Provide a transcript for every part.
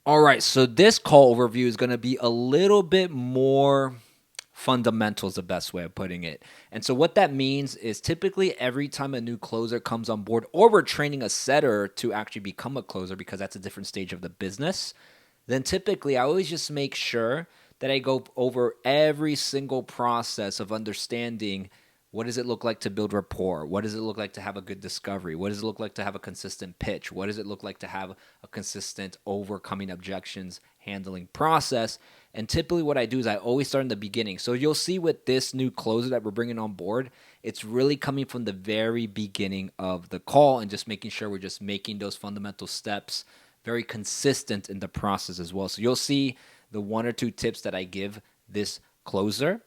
All right, so this call overview is going to be a little bit more fundamental, is the best way of putting it. And so what that means is typically every time a new closer comes on board, or we're training a setter to actually become a closer because that's a different stage of the business, then typically I always just make sure that I go over every single process of understanding what does it look like to build rapport? What does it look like to have a good discovery? What does it look like to have a consistent pitch? What does it look like to have a consistent overcoming objections handling process? And typically what I do is I always start in the beginning. So you'll see with this new closer that we're bringing on board, it's really coming from the very beginning of the call and just making sure we're just making those fundamental steps very consistent in the process as well. So you'll see the one or two tips that I give this closer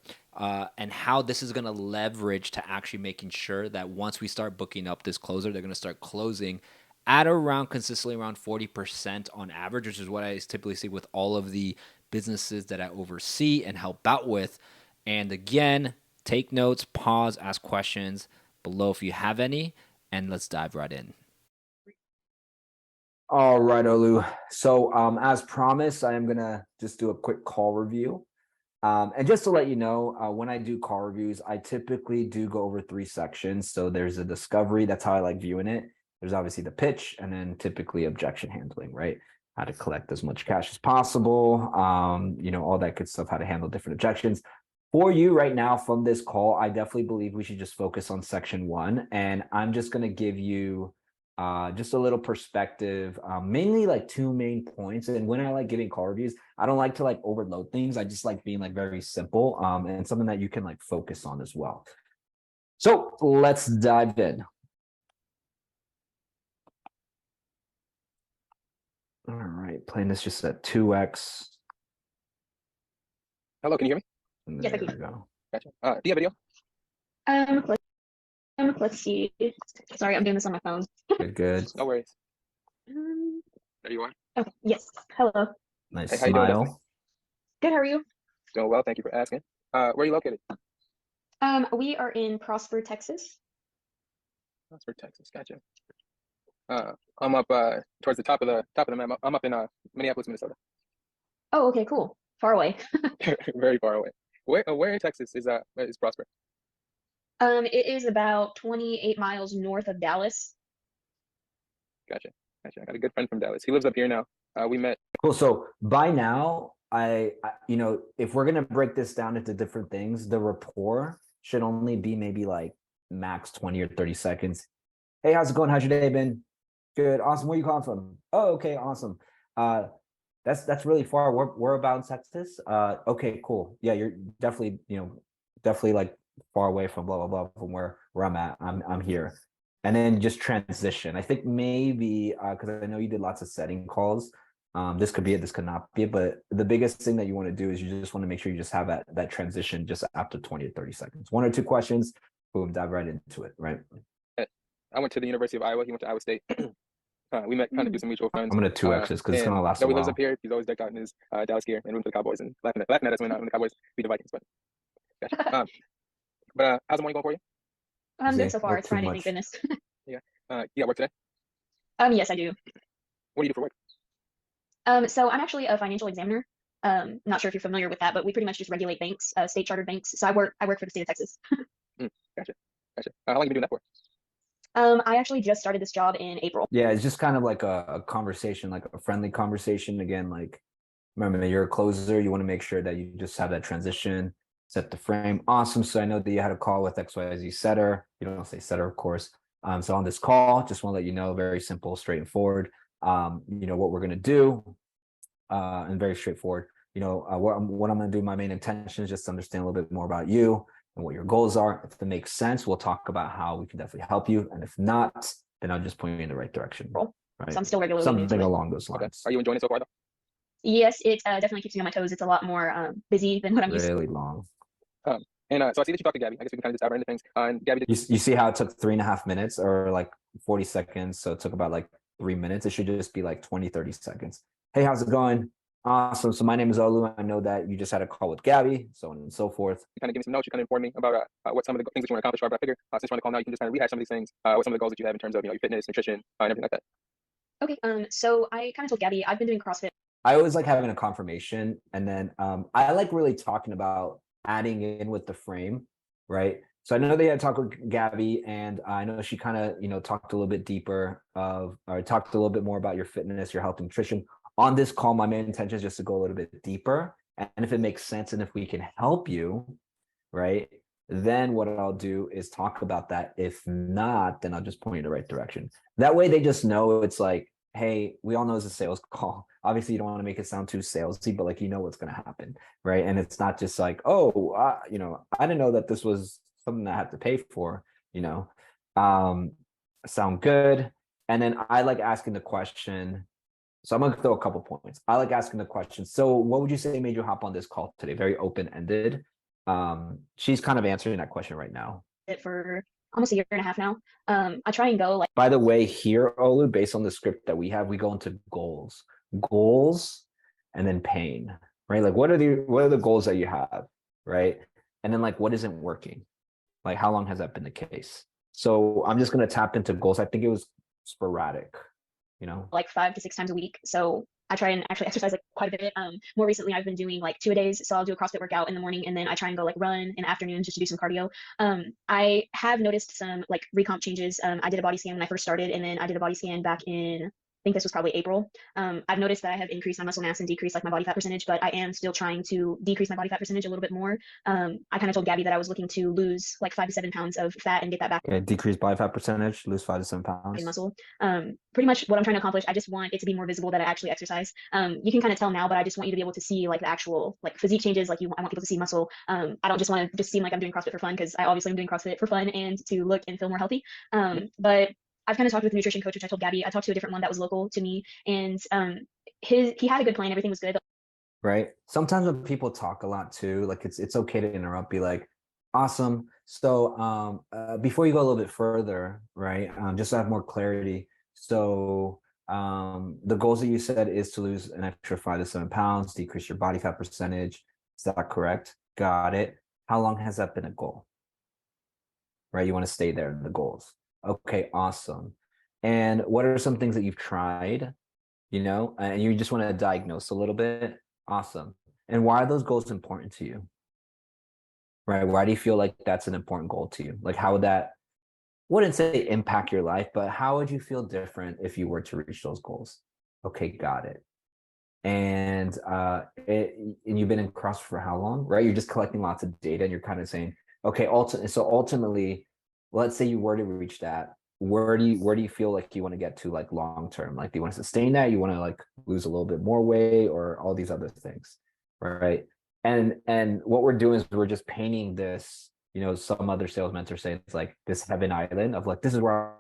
and how this is going to leverage to actually making sure that once we start booking up this closer, they're going to start closing at around consistently around 40% on average, which is what I typically see with all of the businesses that I oversee and help out with. And again, take notes, pause, ask questions below if you have any, and let's dive right in. All right, Olu. So as promised, I am going to just do a quick call review. And just to let you know, when I do call reviews, I typically do go over 3 sections. So there's a discovery. That's how I like viewing it. There's obviously the pitch and then typically objection handling, right? How to collect as much cash as possible, all that good stuff, how to handle different objections. For you right now from this call, I definitely believe we should just focus on section 1. And I'm just going to give you just a little perspective, mainly like 2 main points. And when I like giving call reviews, I don't like to like overload things. I just like being like very simple and something that you can like focus on as well. So let's dive in. All right, playing this just at 2x. Hello, can you hear me? There we go. Gotcha. Do you have video? Let's see. Sorry, I'm doing this on my phone. Good. No worries. There you are. Okay, yes. Hello. Nice Hey, how you doing, Destiny? smile. Good, how are you? Doing well, thank you for asking. Where are you located? We are in Prosper, Texas. That's for Texas. Gotcha. I'm up towards the top of the map. I'm up in Minneapolis, Minnesota. Oh, okay, cool. Far away. Very far away. Where in Texas is Prosper? It is about 28 miles north of Dallas. Gotcha. I got a good friend from Dallas. He lives up here now. We met. Cool. So by now, if we're gonna break this down into different things, the rapport should only be maybe like max 20 or 30 seconds. Hey, how's it going? How's your day been? Good, awesome. Where you calling from? Oh, okay, awesome. That's really far. We're about in Texas. Okay, cool. Yeah, you're definitely, definitely like far away from blah blah blah from where I'm at. I'm here. And then just transition. I think maybe because I know you did lots of setting calls. This could be it, this could not be it, but the biggest thing that you want to do is you just want to make sure you just have that transition just after 20 to 30 seconds. 1 or 2 questions, boom, dive right into it, right? I went to the University of Iowa. He went to Iowa State. We met kind of through some mutual friends. I'm gonna 2x this because it's gonna last a while. He lives while. up here. He's always decked out in his Dallas gear and rooting for the Cowboys and laughing at us when the Cowboys beat the Vikings. But gotcha. But how's the morning going for you? I'm good so far. It's Friday, thank goodness. Yeah. You got work today? Yes, I do. What do you do for work? So I'm actually a financial examiner. Not sure if you're familiar with that, but we pretty much just regulate banks, state chartered banks. So I work for the state of Texas. Gotcha. How long have you been doing that for? I actually just started this job in April. Yeah, it's just kind of like a conversation, like a friendly conversation. Again, like remember that you're a closer. You want to make sure that you just have that transition, set the frame. Awesome. So I know that you had a call with XYZ setter. You don't say setter, of course. So on this call, just want to let you know, very simple, straight and forward. What we're gonna do, and very straightforward. What I'm gonna do. My main intention is just to understand a little bit more about you and what your goals are. If it makes sense, we'll talk about how we can definitely help you. And if not, then I'll just point you in the right direction. Right? So I'm still regularly something along those lines. Okay. Are you enjoying it so far, though? Yes, it definitely keeps me on my toes. It's a lot more busy than what I'm used to. Really long. So I see that you talked to Gabby. I guess we can kind of just dive right into things. And Gabby, you see how it took 3.5 minutes or like 40 seconds. So it took about like 3 minutes. It should just be like 20, 30 seconds. Hey, how's it going? Awesome. So my name is Olu. I know that you just had a call with Gabby, so on and so forth. You kind of give me some notes. You kind of inform me about what some of the things that you want to accomplish are. But I figure since you're on the call now, you can just kind of rehash some of these things. What some of the goals that you have in terms of your fitness, nutrition, and everything like that. Okay. So I kind of told Gabby I've been doing CrossFit. I always like having a confirmation, and then I like really talking about adding in with the frame, right? So I know they had talked with Gabby, and I know she kind of, you know, talked a little bit deeper or talked a little bit more about your fitness, your health, and nutrition. On this call, my main intention is just to go a little bit deeper, and if it makes sense, and if we can help you, right? Then what I'll do is talk about that. If not, then I'll just point you in the right direction. That way they just know it's like, hey, we all know it's a sales call. Obviously, you don't want to make it sound too salesy, but like, you know what's going to happen, right? And it's not just like, oh, you know, I didn't know that this was something that I had to pay for, you know. Sound good. And then I like asking the question. So I'm going to throw a couple points. I like asking the question. So what would you say made you hop on this call today? Very open-ended. She's kind of answering that question right now. It for almost a year and a half now. I try and go like, By the way, here, Olu, based on the script that we have, we go into goals, and then pain, right? Like, what are the goals that you have, right? And then like, what isn't working? Like, how long has that been the case? So I'm just going to tap into goals. I think it was sporadic, you know? like 5 to 6 times a week. So I try and actually exercise like quite a bit. More recently, I've been doing like 2-a-days. So I'll do a CrossFit workout in the morning, and then I try and go like run in the afternoons just to do some cardio. I have noticed some like recomp changes. I did a body scan when I first started, and then I did a body scan back in, I think this was probably April. I've noticed that I have increased my muscle mass and decreased like my body fat percentage, but I am still trying to decrease my body fat percentage a little bit more. I kind of told Gabby that I was looking to lose like 5 to 7 pounds of fat and get that back Okay, decrease body fat percentage, lose 5 to 7 pounds. in muscle. Pretty much what I'm trying to accomplish. I just want it to be more visible that I actually exercise. You can kind of tell now, but I just want you to be able to see like the actual like physique changes. Like I want people to see muscle. I don't just want to just seem like I'm doing CrossFit for fun, because I obviously am doing CrossFit for fun and to look and feel more healthy. But I've kind of talked with the nutrition coach, which I told Gabby. I talked to a different one that was local to me, and he had a good plan. Everything was good. Right. Sometimes when people talk a lot too, like it's okay to interrupt, be like, awesome. So before you go a little bit further, right? Just to have more clarity. So the goals that you said is to lose an extra 5 to 7 pounds, decrease your body fat percentage. Is that correct? Got it. How long has that been a goal? Right? You want to stay there in the goals. Okay, awesome. And what are some things that you've tried, you know, and you just want to diagnose a little bit? Awesome. And why are those goals important to you? Right? Why do you feel like that's an important goal to you? Like, how would that, wouldn't say impact your life, but how would you feel different if you were to reach those goals? Okay, got it. And and you've been in CrossFit for how long? Right? You're just collecting lots of data, and you're kind of saying, okay, ultimately, let's say you were to reach that. Where do you feel like you want to get to, like long term? Like, do you want to sustain that? You want to like lose a little bit more weight, or all these other things, right? And what we're doing is we're just painting this, you know, some other sales mentor say it's like this heaven island of like, this is where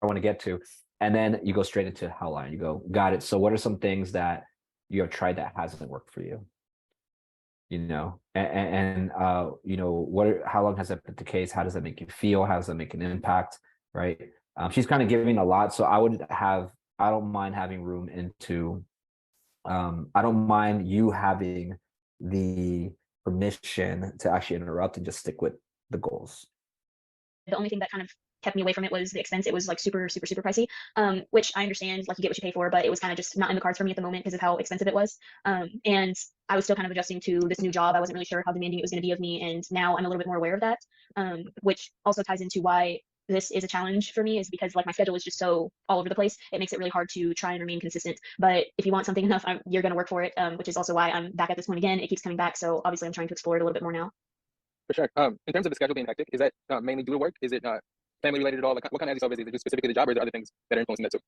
I want to get to. And then you go straight into how line. You go, got it. So what are some things that you have tried that hasn't worked for you? You know, and you know, how long has that been the case? How does that make you feel? How does that make an impact? Right. She's kind of giving a lot. So I don't mind having room into, I don't mind you having the permission to actually interrupt and just stick with the goals. The only thing that kind of kept me away from it was the expense. It was like super, super, super pricey, which I understand, like you get what you pay for, but it was kind of just not in the cards for me at the moment because of how expensive it was. And I was still kind of adjusting to this new job. I wasn't really sure how demanding it was going to be of me. And now I'm a little bit more aware of that, which also ties into why this is a challenge for me, is because like my schedule is just so all over the place. It makes it really hard to try and remain consistent. But if you want something enough, you're going to work for it, which is also why I'm back at this point again. It keeps coming back. So obviously I'm trying to explore it a little bit more now. For sure. In terms of the schedule being hectic, is that mainly due to work? Is it family related at all? Like, what kind of stuff is it? Is it just specifically the job, or are there other things that are influencing that too?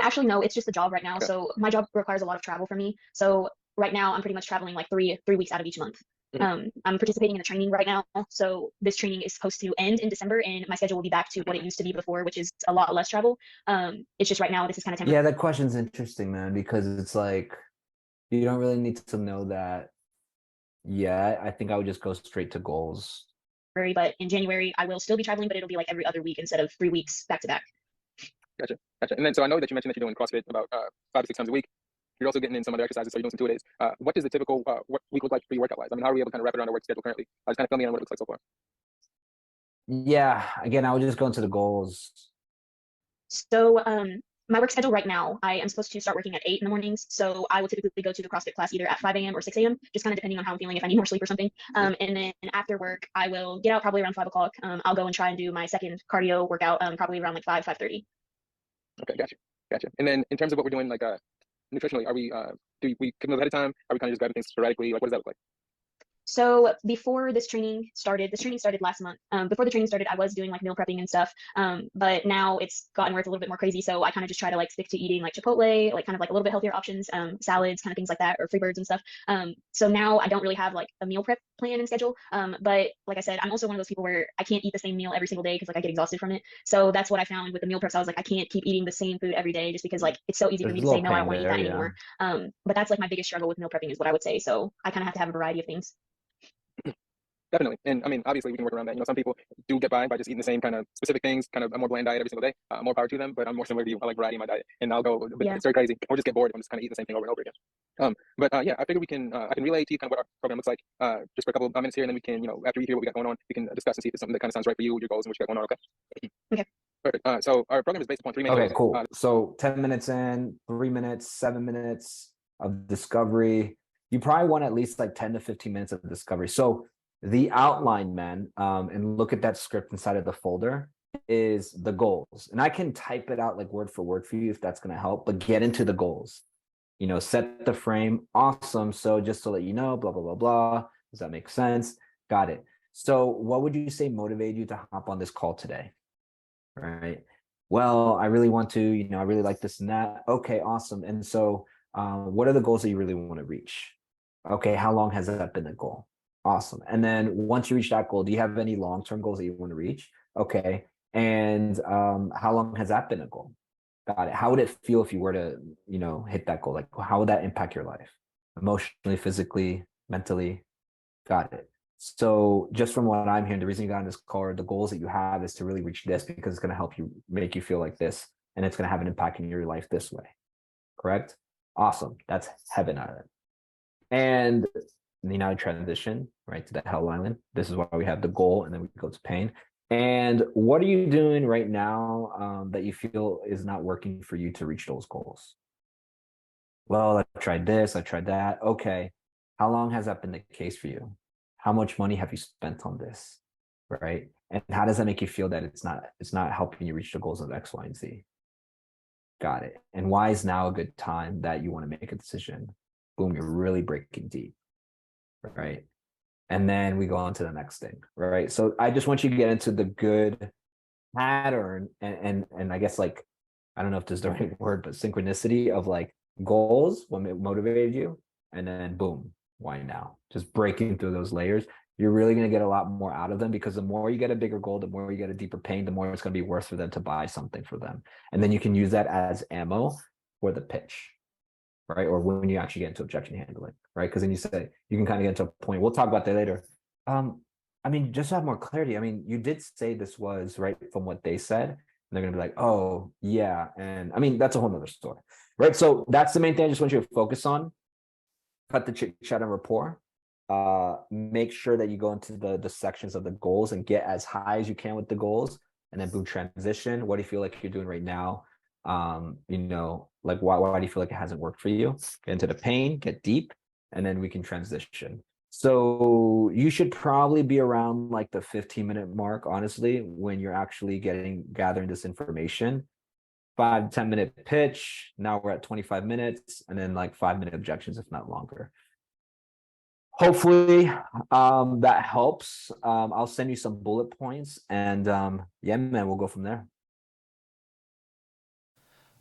Actually, no, it's just the job right now. Okay. So my job requires a lot of travel for me. So right now I'm pretty much traveling like three weeks out of each month. I'm participating in a training right now. So this training is supposed to end in December, and my schedule will be back to what it used to be before, which is a lot less travel. It's just right now this is kind of temporary. Yeah, that question's interesting, man, because it's like, you don't really need to know that yet. I think I would just go straight to goals. But in January I will still be traveling, but it'll be like every other week instead of 3 weeks back to back. Gotcha. And then, so I know that you mentioned that you're doing CrossFit about 5 to 6 times a week. You're also getting in some other exercises, so you're doing some 2 days. What does the typical week look like for you workout wise? I mean, how are we able to kind of wrap it around our work schedule currently? Just kind of fill me in on what it looks like so far. Yeah, again, I would just go into the goals. So my work schedule right now, I am supposed to start working at 8 in the mornings. So I will typically go to the CrossFit class either at 5 a.m. or 6 a.m., just kind of depending on how I'm feeling, if I need more sleep or something. And then after work, I will get out probably around 5 o'clock. I'll go and try and do my second cardio workout, probably around like 5:30. Okay, gotcha. And then in terms of what we're doing, like nutritionally, are we do we cook meals ahead of time? Are we kind of just grabbing things sporadically? Like, what does that look like? So before this training started last month. Before the training started, I was doing like meal prepping and stuff. But now it's gotten where it's a little bit more crazy. So I kind of just try to like stick to eating like Chipotle, like kind of like a little bit healthier options, salads, kind of things like that, or Freebirds and stuff. So now I don't really have like a meal prep plan and schedule. But like I said, I'm also one of those people where I can't eat the same meal every single day because like I get exhausted from it. So that's what I found with the meal preps. I was like, I can't keep eating the same food every day just because like it's so easy for There's me a to say, little no, I don't pain want to eat there, that yeah. anymore. But that's like my biggest struggle with meal prepping is what I would say. So I kind of have to have a variety of things. Definitely. And I mean, obviously, we can work around that. You know, some people do get by just eating the same kind of specific things, kind of a more bland diet every single day. More power to them. But I'm more similar to you. I like variety in my diet, and I'll go. But Yeah. it's very crazy. Or just get bored. I'm just kind of eating the same thing over and over again. But yeah, I figure we can. I can relay to you kind of what our program looks like. Just for a couple of minutes here, and then we can, after you hear what we got going on, we can discuss and see if it's something that kind of sounds right for you, your goals, and what you got going on. Okay. Okay. Perfect. So our program is based upon three main Okay, phases. cool. So 10 minutes in, 3 minutes, 7 minutes of discovery. You probably want at least like 10 to 15 minutes of discovery. So the outline, man, and look at that script inside of the folder is the goals. And I can type it out like word for word for you if that's going to help, but get into the goals. Set the frame. Awesome. So just to let you know, blah, blah, blah, blah. Does that make sense? Got it. So what would you say motivated you to hop on this call today? Right. Well, I really want to, I really like this and that. Okay, awesome. And so what are the goals that you really want to reach? Okay, how long has that been the goal? Awesome. And then once you reach that goal, do you have any long-term goals that you want to reach? Okay. And how long has that been a goal? Got it. How would it feel if you were to, hit that goal? Like, how would that impact your life? Emotionally, physically, mentally? Got it. So just from what I'm hearing, the reason you got on this call, or the goals that you have is to really reach this because it's going to help you make you feel like this, and it's going to have an impact in your life this way. Correct? Awesome. That's heaven out of it. And now I transition right to the hell island. This is why we have the goal, and then we go to pain. And what are you doing right now that you feel is not working for you to reach those goals? Well, I tried this, I tried that. Okay. How long has that been the case for you? How much money have you spent on this? Right. And how does that make you feel that it's not helping you reach the goals of X, Y, and Z? Got it. And why is now a good time that you want to make a decision? Boom, you're really breaking deep. Right. And then we go on to the next thing. Right. So I just want you to get into the good pattern and I guess like, I don't know if this is the right word, but synchronicity of like goals, what motivated you, and then boom, why now? Just breaking through those layers. You're really going to get a lot more out of them because the more you get a bigger goal, the more you get a deeper pain, the more it's going to be worth for them to buy something for them. And then you can use that as ammo for the pitch, right? Or when you actually get into objection handling, right? Because then you can kind of get to a point. We'll talk about that later. I mean, just to have more clarity. I mean, you did say this was right from what they said. And they're going to be like, oh, yeah. And I mean, that's a whole nother story, right? So that's the main thing I just want you to focus on. Cut the chit chat and rapport. Make sure that you go into the sections of the goals and get as high as you can with the goals. And then boom, transition. What do you feel like you're doing right now? Like why do you feel like it hasn't worked for you? Get into the pain, get deep, and then we can transition. So you should probably be around like the 15-minute mark, honestly, when you're actually gathering this information. 5-10 minute pitch. Now we're at 25 minutes, and then like 5-minute objections, if not longer. Hopefully that helps. I'll send you some bullet points, and yeah, man, we'll go from there.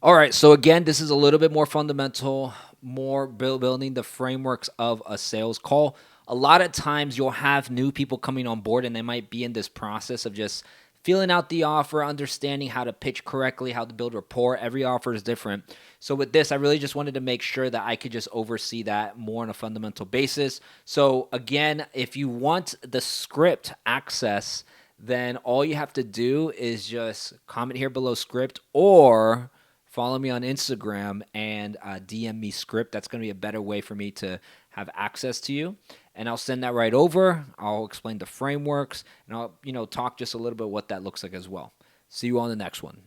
All right, so again, this is a little bit more fundamental, more building the frameworks of a sales call. A lot of times you'll have new people coming on board and they might be in this process of just filling out the offer, understanding how to pitch correctly, how to build rapport. Every offer is different. So with this, I really just wanted to make sure that I could just oversee that more on a fundamental basis. So again, if you want the script access, then all you have to do is just comment here below script, or follow me on Instagram and DM me script. That's going to be a better way for me to have access to you. And I'll send that right over. I'll explain the frameworks, and I'll talk just a little bit what that looks like as well. See you on the next one.